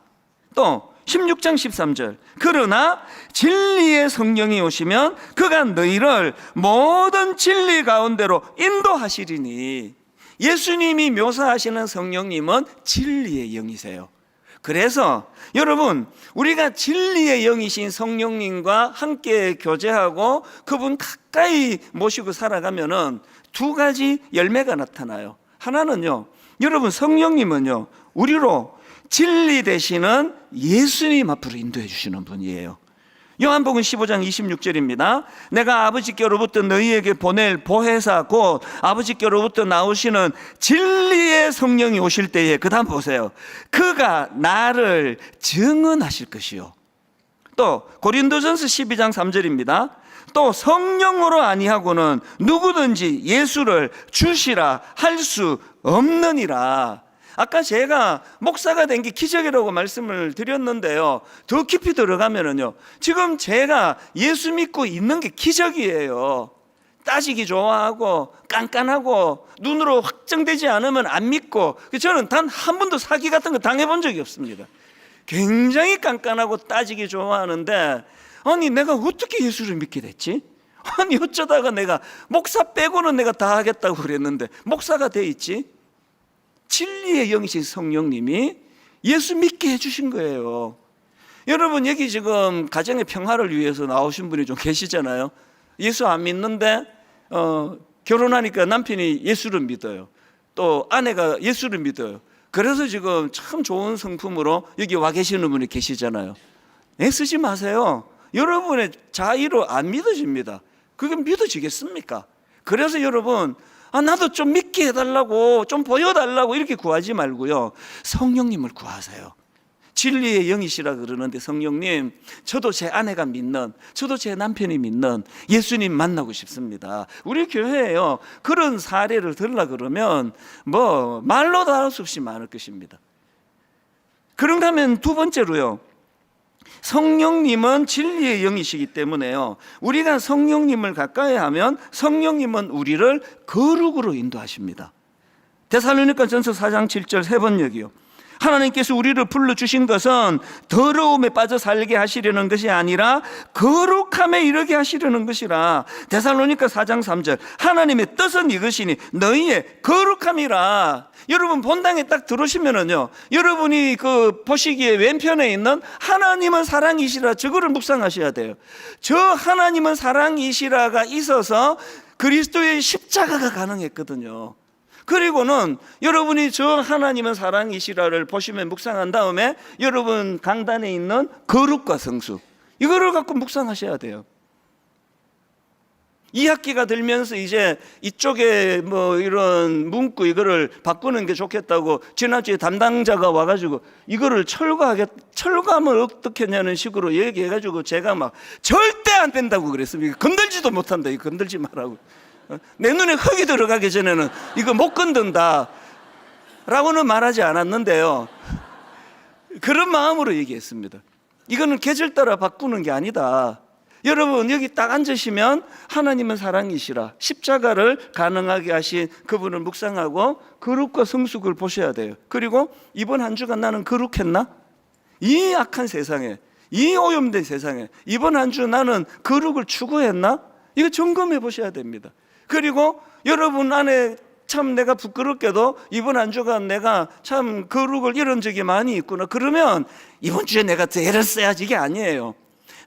또 16장 13절, 그러나 진리의 성령이 오시면 그가 너희를 모든 진리 가운데로 인도하시리니. 예수님이 묘사하시는 성령님은 진리의 영이세요. 그래서 여러분, 우리가 진리의 영이신 성령님과 함께 교제하고 그분 가까이 모시고 살아가면은 두 가지 열매가 나타나요. 하나는요, 여러분, 성령님은요 우리로 진리 되시는 예수님 앞으로 인도해 주시는 분이에요. 요한복음 15장 26절입니다. 내가 아버지께로부터 너희에게 보낼 보혜사 곧 아버지께로부터 나오시는 진리의 성령이 오실 때에, 그 다음 보세요, 그가 나를 증언하실 것이요. 또 고린도전서 12장 3절입니다. 또 성령으로 아니하고는 누구든지 예수를 주시라 할 수 없느니라. 아까 제가 목사가 된 게 기적이라고 말씀을 드렸는데요, 더 깊이 들어가면은요, 지금 제가 예수 믿고 있는 게 기적이에요. 따지기 좋아하고 깐깐하고 눈으로 확정되지 않으면 안 믿고, 저는 단 한 번도 사기 같은 거 당해본 적이 없습니다. 굉장히 깐깐하고 따지기 좋아하는데, 아니 내가 어떻게 예수를 믿게 됐지? 아니 어쩌다가 내가 목사 빼고는 내가 다 하겠다고 그랬는데 목사가 돼 있지? 진리의 영이신 성령님이 예수 믿게 해주신 거예요. 여러분, 여기 지금 가정의 평화를 위해서 나오신 분이 좀 계시잖아요. 예수 안 믿는데 결혼하니까 남편이 예수를 믿어요. 또 아내가 예수를 믿어요. 그래서 지금 참 좋은 성품으로 여기 와 계시는 분이 계시잖아요. 애쓰지 마세요. 여러분의 자의로 안 믿어집니다. 그게 믿어지겠습니까? 그래서 여러분, 나도 좀 믿게 해달라고, 좀 보여달라고 이렇게 구하지 말고요, 성령님을 구하세요. 진리의 영이시라 그러는데 성령님, 저도 제 아내가 믿는, 저도 제 남편이 믿는 예수님 만나고 싶습니다. 우리 교회에요, 그런 사례를 들으려 그러면 뭐 말로도 할 수 없이 많을 것입니다. 그런가 하면 두 번째로요, 성령님은 진리의 영이시기 때문에요, 우리가 성령님을 가까이 하면 성령님은 우리를 거룩으로 인도하십니다. 데살로니가전서 4장 7절 세 번역이요, 하나님께서 우리를 불러주신 것은 더러움에 빠져 살게 하시려는 것이 아니라 거룩함에 이르게 하시려는 것이라. 데살로니가 4장 3절, 하나님의 뜻은 이것이니 너희의 거룩함이라. 여러분 본당에 딱 들어오시면은요, 여러분이 그 보시기에 왼편에 있는 하나님은 사랑이시라, 저거를 묵상하셔야 돼요. 저 하나님은 사랑이시라가 있어서 그리스도의 십자가가 가능했거든요. 그리고는 여러분이 저 하나님은 사랑이시라를 보시면 묵상한 다음에 여러분 강단에 있는 거룩과 성수, 이거를 갖고 묵상하셔야 돼요. 2학기가 들면서 이제 이쪽에 뭐 이런 문구 이거를 바꾸는 게 좋겠다고 지난주에 담당자가 와가지고 이거를 철거하면 어떻게 하냐는 식으로 얘기해가지고 제가 막 절대 안 된다고 그랬습니다. 건들지도 못한다, 이거 건들지 말라고. 내 눈에 흙이 들어가기 전에는 이거 못 건든다 라고는 말하지 않았는데요, 그런 마음으로 얘기했습니다. 이거는 계절 따라 바꾸는 게 아니다. 여러분 여기 딱 앉으시면 하나님은 사랑이시라, 십자가를 가능하게 하신 그분을 묵상하고 거룩과 성숙을 보셔야 돼요. 그리고 이번 한 주간 나는 거룩했나? 이 악한 세상에, 이 오염된 세상에 이번 한 주 나는 거룩을 추구했나? 이거 점검해 보셔야 됩니다. 그리고 여러분 안에 참 내가 부끄럽게도 이번 한 주간 내가 참 거룩을 잃은 적이 많이 있구나, 그러면 이번 주에 내가 더 애를 써야지, 이게 아니에요.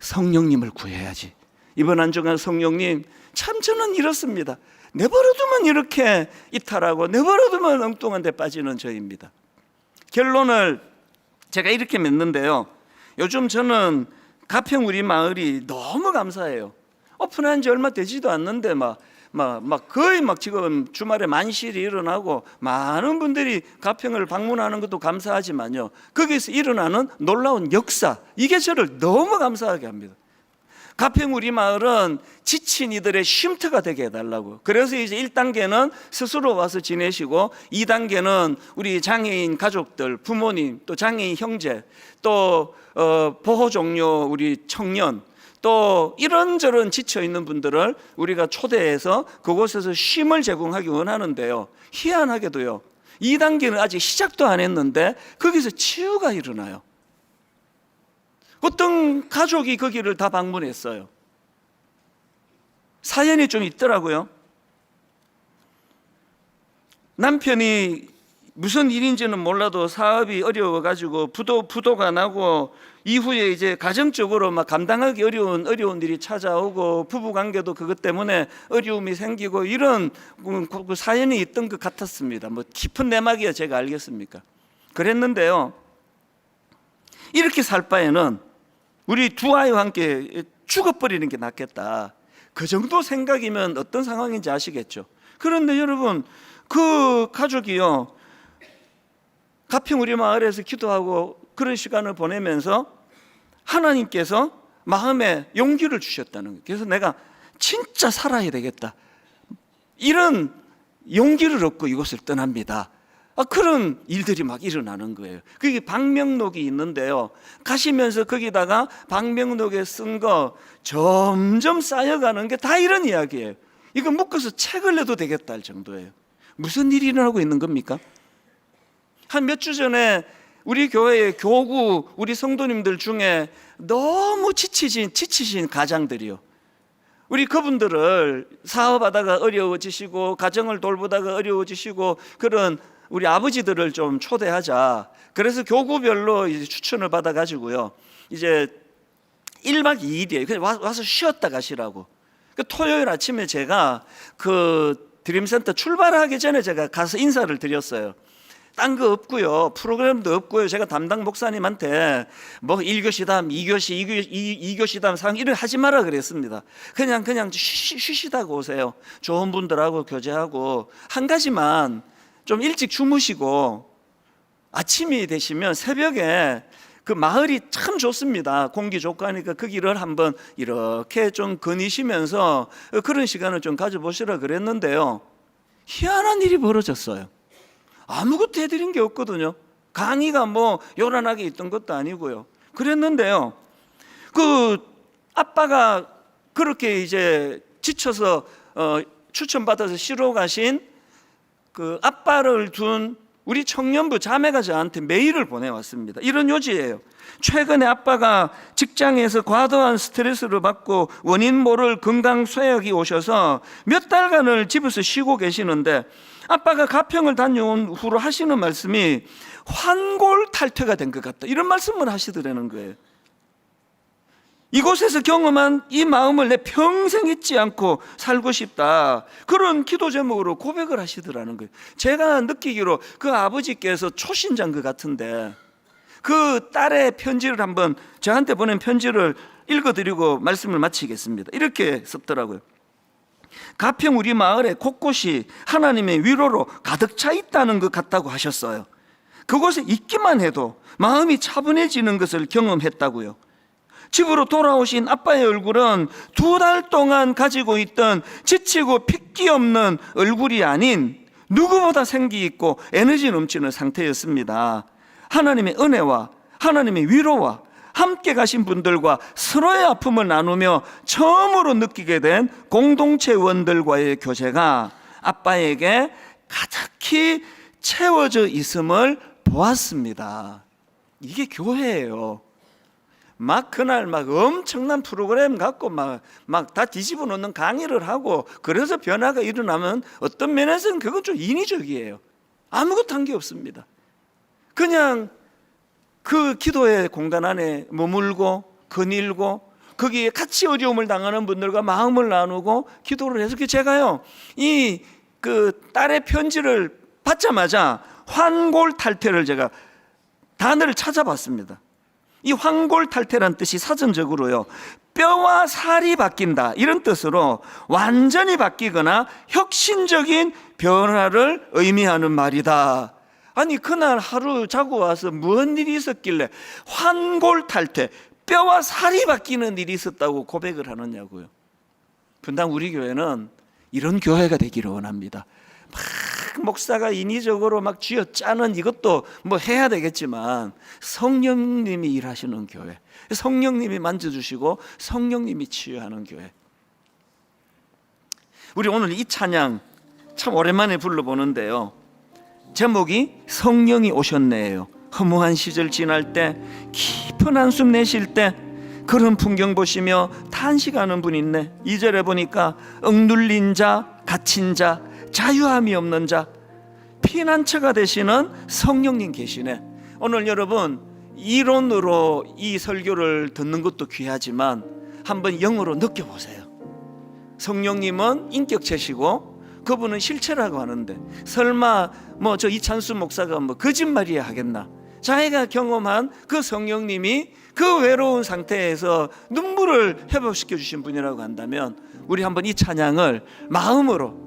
성령님을 구해야지. 이번 한 주간 성령님, 참 저는 이렇습니다. 내버려두면 이렇게 이탈하고 내버려두면 엉뚱한 데 빠지는 저입니다. 결론을 제가 이렇게 맺는데요, 요즘 저는 가평 우리 마을이 너무 감사해요. 오픈한 지 얼마 되지도 않는데 거의 지금 주말에 만실이 일어나고 많은 분들이 가평을 방문하는 것도 감사하지만요, 거기서 일어나는 놀라운 역사, 이게 저를 너무 감사하게 합니다. 가평 우리 마을은 지친 이들의 쉼터가 되게 해달라고. 그래서 이제 1단계는 스스로 와서 지내시고, 2단계는 우리 장애인 가족들, 부모님, 또 장애인 형제, 또 보호 종료 우리 청년, 또 이런저런 지쳐있는 분들을 우리가 초대해서 그곳에서 쉼을 제공하기 원하는데요, 희한하게도요 2단계는 아직 시작도 안 했는데 거기서 치유가 일어나요. 어떤 가족이 거기를 다 방문했어요. 사연이 좀 있더라고요. 남편이 무슨 일인지는 몰라도 사업이 어려워가지고 부도가 나고, 이후에 이제 가정적으로 감당하기 어려운 일이 찾아오고, 부부관계도 그것 때문에 어려움이 생기고, 이런 그 사연이 있던 것 같았습니다. 뭐 깊은 내막이야 제가 알겠습니까? 그랬는데요, 이렇게 살 바에는 우리 두 아이와 함께 죽어버리는 게 낫겠다, 그 정도 생각이면 어떤 상황인지 아시겠죠? 그런데 여러분, 그 가족이요 가평 우리 마을에서 기도하고 그런 시간을 보내면서 하나님께서 마음에 용기를 주셨다는 거예요. 그래서 내가 진짜 살아야 되겠다, 이런 용기를 얻고 이곳을 떠납니다. 그런 일들이 일어나는 거예요. 그게 방명록이 있는데요, 가시면서 거기다가 방명록에 쓴 거 점점 쌓여가는 게 다 이런 이야기예요. 이거 묶어서 책을 내도 되겠다 할 정도예요. 무슨 일이 일어나고 있는 겁니까? 한 몇 주 전에 우리 교회의 교구 우리 성도님들 중에 너무 지치신 가장들이요, 우리 그분들을 사업하다가 어려워지시고 가정을 돌보다가 어려워지시고 그런 우리 아버지들을 좀 초대하자. 그래서 교구별로 이제 추천을 받아가지고요, 이제 1박 2일이에요. 그냥 와서 쉬었다 가시라고. 토요일 아침에 제가 그 드림센터 출발하기 전에 제가 가서 인사를 드렸어요. 딴 거 없고요, 프로그램도 없고요, 제가 담당 목사님한테 뭐 1교시담, 2교시담 상황 이런 하지 마라 그랬습니다. 그냥 쉬시다가 오세요. 좋은 분들하고 교제하고, 한 가지만 좀 일찍 주무시고 아침이 되시면 새벽에 그 마을이 참 좋습니다. 공기 좋고 하니까 그 길을 한번 이렇게 좀 거니시면서 그런 시간을 좀 가져보시라 그랬는데요. 희한한 일이 벌어졌어요. 아무것도 해드린 게 없거든요. 강의가 뭐 요란하게 있던 것도 아니고요. 그랬는데요. 그 아빠가 그렇게 이제 지쳐서 추천받아서 쉬러 가신 그 아빠를 둔 우리 청년부 자매가 저한테 메일을 보내왔습니다. 이런 요지예요. 최근에 아빠가 직장에서 과도한 스트레스를 받고 원인 모를 건강 쇠약이 오셔서 몇 달간을 집에서 쉬고 계시는데 아빠가 가평을 다녀온 후로 하시는 말씀이 환골탈퇴가 된 것 같다, 이런 말씀을 하시더라는 거예요. 이곳에서 경험한 이 마음을 내 평생 잊지 않고 살고 싶다, 그런 기도 제목으로 고백을 하시더라는 거예요. 제가 느끼기로 그 아버지께서 초신자인 것 같은데 그 딸의 편지를 한번, 저한테 보낸 편지를 읽어드리고 말씀을 마치겠습니다. 이렇게 썼더라고요. 가평 우리 마을에 곳곳이 하나님의 위로로 가득 차 있다는 것 같다고 하셨어요. 그곳에 있기만 해도 마음이 차분해지는 것을 경험했다고요. 집으로 돌아오신 아빠의 얼굴은 2달 동안 가지고 있던 지치고 핏기 없는 얼굴이 아닌 누구보다 생기 있고 에너지 넘치는 상태였습니다. 하나님의 은혜와 하나님의 위로와 함께 가신 분들과 서로의 아픔을 나누며 처음으로 느끼게 된 공동체원들과의 교제가 아빠에게 가득히 채워져 있음을 보았습니다. 이게 교회예요. 막 그날 막 엄청난 프로그램 갖고 막 다 뒤집어 놓는 강의를 하고 그래서 변화가 일어나면 어떤 면에서는 그건 좀 인위적이에요. 아무것도 한 게 없습니다. 그냥 그 기도의 공간 안에 머물고 거닐고 거기에 같이 어려움을 당하는 분들과 마음을 나누고 기도를 해서 제가요, 이 그 딸의 편지를 받자마자 환골탈퇴를 제가 단어를 찾아봤습니다. 이 환골탈퇴란 뜻이 사전적으로요, 뼈와 살이 바뀐다, 이런 뜻으로 완전히 바뀌거나 혁신적인 변화를 의미하는 말이다. 아니 그날 하루 자고 와서 무슨 일이 있었길래 환골탈퇴, 뼈와 살이 바뀌는 일이 있었다고 고백을 하느냐고요. 분당 우리 교회는 이런 교회가 되기를 원합니다. 막 목사가 인위적으로 막 쥐어짜는 이것도 뭐 해야 되겠지만 성령님이 일하시는 교회, 성령님이 만져주시고 성령님이 치유하는 교회. 우리 오늘 이 찬양 참 오랜만에 불러보는데요, 제목이 성령이 오셨네요. 허무한 시절 지날 때, 깊은 한숨 내쉴 때 그런 풍경 보시며 탄식하는 분 있네. 2절에 보니까 억눌린 자, 갇힌 자, 자유함이 없는 자, 피난처가 되시는 성령님 계시네. 오늘 여러분 이론으로 이 설교를 듣는 것도 귀하지만 한번 영으로 느껴보세요. 성령님은 인격체시고 그분은 실체라고 하는데 설마 뭐 저 이찬수 목사가 뭐 거짓말이야 하겠나? 자기가 경험한 그 성령님이 그 외로운 상태에서 눈물을 회복시켜 주신 분이라고 한다면 우리 한번 이 찬양을 마음으로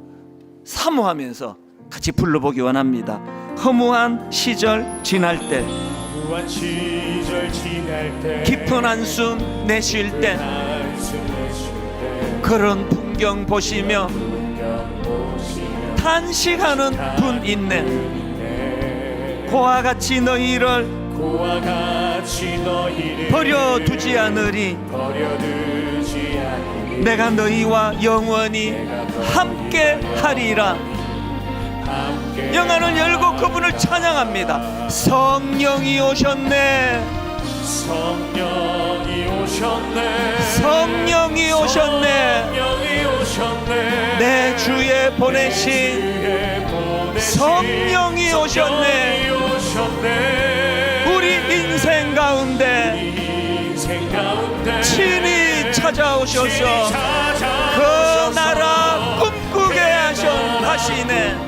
사모하면서 같이 불러보기 원합니다. 허무한 시절 지날 때, 깊은 한숨 내쉴 때, 그런 풍경 보시며 탄식하는 분 있네. 고와 같이 너희를 버려두지 않으리. 내가 너희와 영원히 함께 하리라. 영안을 열고 그분을 찬양합니다. 성령이 오셨네. 성령이 오셨네. 성령이 오셨네. 내 주에 보내신 성령이 오셨네. 우리 인생 가운데 친히 찾아오셔서 그 나라 꿈꾸게 하시네.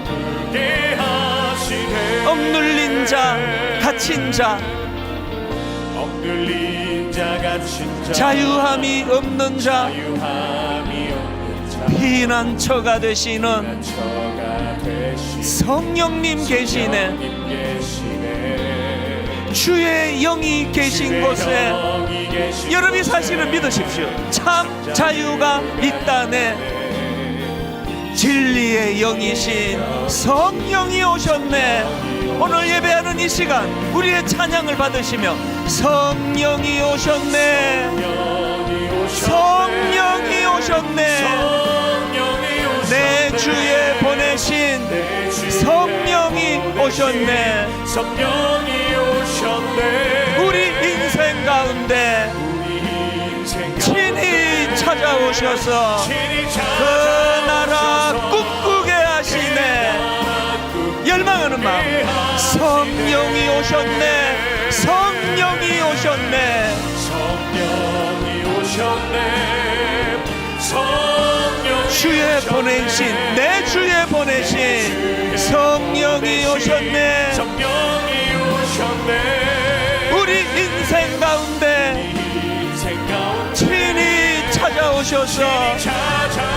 억눌린 자, 갇힌 자, 자유함이 없는 자, 피난처가 되시는 성령님 계시네. 주의 영이 계신 곳에 여러분이 사실은 믿으십시오. 참 자유가 있다네. 진리의 영이신 성령이 오셨네. 오늘 예배하는 이 시간 우리의 찬양을 받으시며 성령이 오셨네. 성령이 오셨네. 내 주에 보내신 성령이 오셨네. 우리 인생 가운데 친히 찾아오셔서 그 나라 꿈꾸게 하시네. 열망하는 마음. 성령이 오셨네. 성령이 오셨네. 주에 보내신 내 주에 보내신 성령이 오셨네. 우리 인생 가운데 친히 찾아오셔서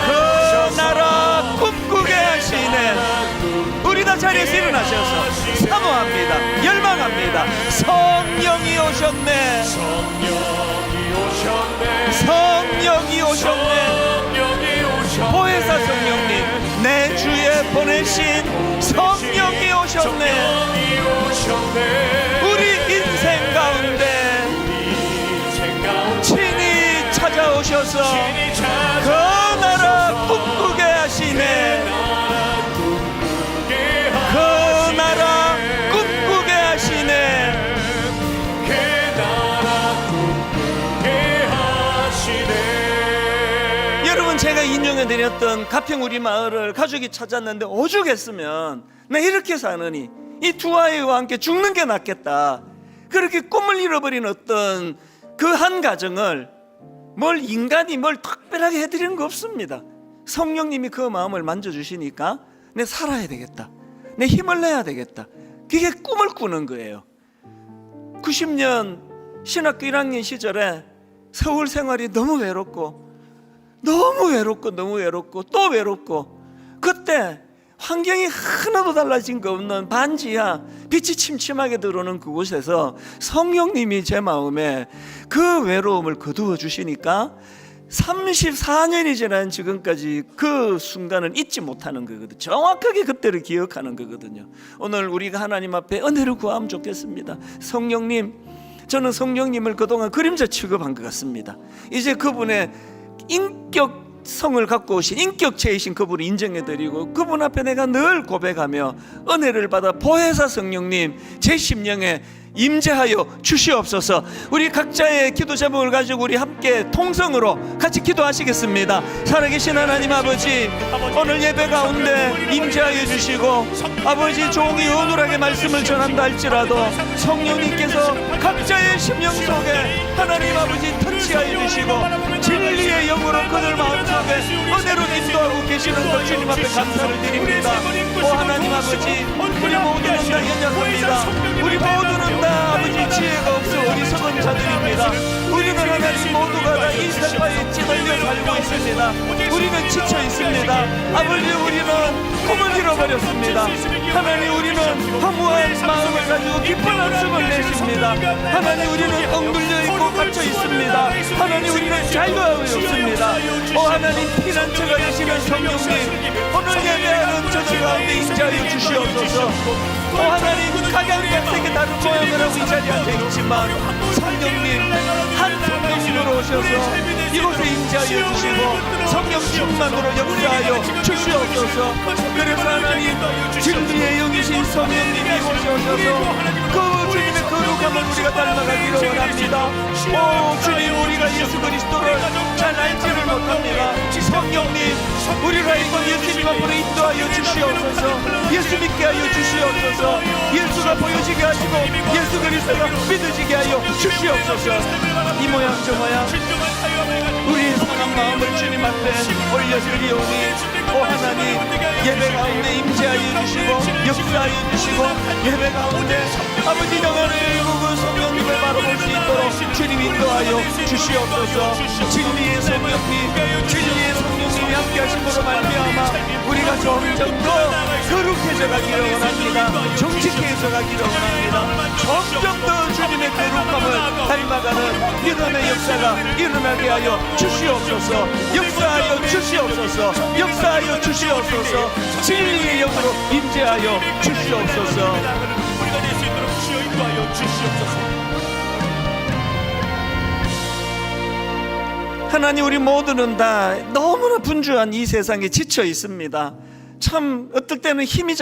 그 나라 꿈꾸게 하시네. 우리 다 자리에서 일어나셔서 사모합니다. 열망합니다. 성령이 오셨네. 성령이 오셨네. 보혜사 성령님, 내 주에 보내신 성령이 오셨네. 우리 인생 가운데 친히 찾아오셔서 그 나라 꿈꾸게 하시네. 그 나라 꿈꾸게 하시네. 여러분, 제가 인용해드렸던 가평 우리 마을을 가족이 찾았는데 오죽했으면 나 이렇게 사느니 이 두 아이와 함께 죽는 게 낫겠다, 그렇게 꿈을 잃어버린 어떤 그 한 가정을 인간이 뭘 특별하게 해드리는 거 없습니다. 성령님이 그 마음을 만져주시니까 내 살아야 되겠다, 내 힘을 내야 되겠다, 그게 꿈을 꾸는 거예요. 90년 신학교 1학년 시절에 서울 생활이 너무 외롭고 또 외롭고, 그때 환경이 하나도 달라진 거 없는 반지하 빛이 침침하게 들어오는 그곳에서 성령님이 제 마음에 그 외로움을 거두어 주시니까 34년이 지난 지금까지 그 순간을 잊지 못하는 거거든요. 정확하게 그때를 기억하는 거거든요. 오늘 우리가 하나님 앞에 은혜를 구하면 좋겠습니다. 성령님, 저는 성령님을 그동안 그림자 취급한 것 같습니다. 이제 그분의 인격성을 갖고 오신 인격체이신 그분을 인정해드리고 그분 앞에 내가 늘 고백하며 은혜를 받아 보혜사 성령님 제 심령에 임재하여 주시옵소서. 우리 각자의 기도 제목을 가지고 우리 함께 통성으로 같이 기도하시겠습니다. 살아계신 하나님 아버지, 오늘 예배 가운데 임재하여 주시고 아버지 종이 어눌하게 말씀을 전한다 할지라도 성령님께서 각자의 심령 속에 하나님 아버지 터치하여 주시고 진리의 영으로 그들 마음속에 은혜로 인도하고 계시는 것 주님 앞에 감사를 드립니다. 오 하나님 아버지, 우리 모두는 다 연약합니다. 우리 모두는 다 아버지 지혜가 없어 어리석은 자들입니다. 우리는 하나님 모두가 다 이 세파에 찌들려 살고 있습니다. 우리는 지쳐 있습니다. 아버지, 우리는 꿈을 잃어버렸습니다. 하나님, 우리는 허무한 마음을 가지고 깊은 한숨을 내십니다. 하나님, 우리는 엉눌려 있고 갇혀 있습니다. 하나님, 우리는 자유하고 없습니다. 오 하나님, 피난처가 되시는 성령님, 오늘 예배하는 저들 가운데 임재하여 주시옵소서. 오 하나님, 각양각색의 다른 모양을 하고 이 자리에 앉아있지만 성령님 한 성령님으로 오셔서 이곳에 임재하여 주시고 성령 충만으로 역사하여 주시옵소서. 그래서 하나님, 진리의 영이신 성령님이 이곳에 오셔서 그 주님의 거룩함을 우리가 닮아가기를 원합니다. 오 주님, 우리가 예수 그리스도를 잘 알지를 못합니다. 성령님, 우리가 이번 예수님 앞으로 인도하여 주시옵소서. 예수 믿게 하여 주시옵소서. 예수가 보여지게 하시고 예수 그리스도가 믿어지게 하여 주시옵소서. 이 모양 저 모양 우리의 상한 마음을 주님 앞에 올려드리오니 오 하나님, 예배 가운데 임재하여 주시고 역사하여 주시고 예배 가운데 아버지 영혼을 일구고 성령님을 바라볼 수 있도록 주님 인도하여 주시옵소서. 진리의 성령님이 함께 하심으로 말미암아 우리가 점점 더 거룩해져 가기를 원합니다. 정직해서 가기를 원합니다. 점점 더 주님의 거룩함을 닮아가는 믿음의 역사가 일어나게 하여 주시옵소서. 역사하여 주시옵소서. 역사하여 주시옵소서. 진리의 영으로 임재하여 주시옵소서. 우리가 될 수 있도록 주여 인도하여 주시옵소서. 하나님, 우리 모두는 다 너무나 분주한 이 세상에 지쳐 있습니다. 참 어떨 때는 힘이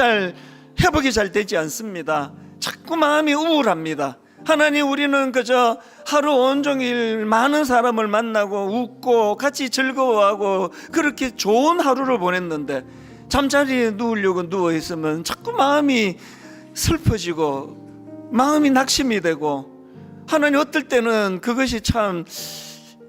회복이 잘 되지 않습니다. 자꾸 마음이 우울합니다. 하나님, 우리는 그저 하루 온종일 많은 사람을 만나고 웃고 같이 즐거워하고 그렇게 좋은 하루를 보냈는데 잠자리에 누우려고 누워 있으면 자꾸 마음이 슬퍼지고 마음이 낙심이 되고, 하나님, 어떨 때는 그것이 참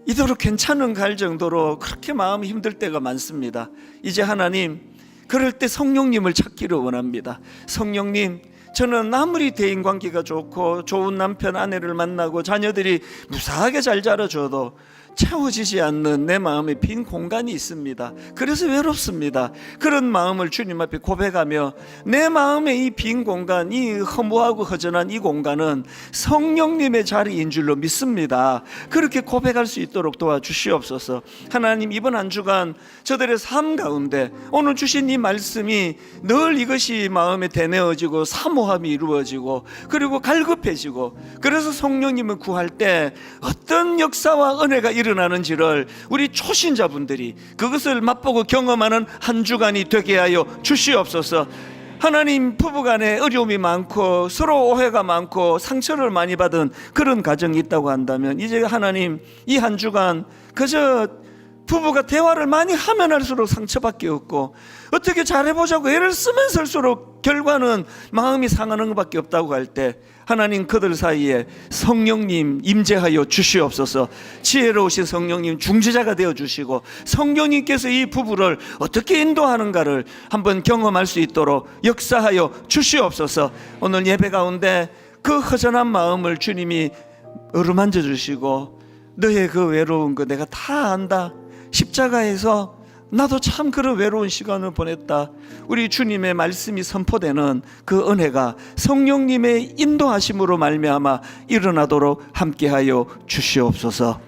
이대로 괜찮은가 할 정도로 그렇게 마음이 힘들 때가 많습니다. 이제 하나님, 그럴 때 성령님을 찾기를 원합니다. 성령님, 저는 아무리 대인관계가 좋고 좋은 남편 아내를 만나고 자녀들이 무사하게 잘 자라줘도 채워지지 않는 내 마음에 빈 공간이 있습니다. 그래서 외롭습니다. 그런 마음을 주님 앞에 고백하며 내 마음의 이 빈 공간, 이 허무하고 허전한 이 공간은 성령님의 자리인 줄로 믿습니다. 그렇게 고백할 수 있도록 도와주시옵소서. 하나님, 이번 한 주간 저들의 삶 가운데 오늘 주신 이 말씀이 늘 이것이 마음에 대내어지고 사모함이 이루어지고 그리고 갈급해지고, 그래서 성령님을 구할 때 어떤 역사와 은혜가 일어나는지를 우리 초신자분들이 그것을 맛보고 경험하는 한 주간이 되게 하여 주시옵소서. 하나님, 부부간에 어려움이 많고 서로 오해가 많고 상처를 많이 받은 그런 가정이 있다고 한다면 이제 하나님, 이 한 주간 그저 부부가 대화를 많이 하면 할수록 상처밖에 없고 어떻게 잘해보자고 애를 쓰면 쓸수록 결과는 마음이 상하는 것밖에 없다고 할 때 하나님, 그들 사이에 성령님 임재하여 주시옵소서. 지혜로우신 성령님 중재자가 되어주시고 성령님께서 이 부부를 어떻게 인도하는가를 한번 경험할 수 있도록 역사하여 주시옵소서. 오늘 예배 가운데 그 허전한 마음을 주님이 어루만져 주시고 너의 그 외로운 거 내가 다 안다. 십자가에서 나도 참 그런 외로운 시간을 보냈다. 우리 주님의 말씀이 선포되는 그 은혜가 성령님의 인도하심으로 말미암아 일어나도록 함께하여 주시옵소서.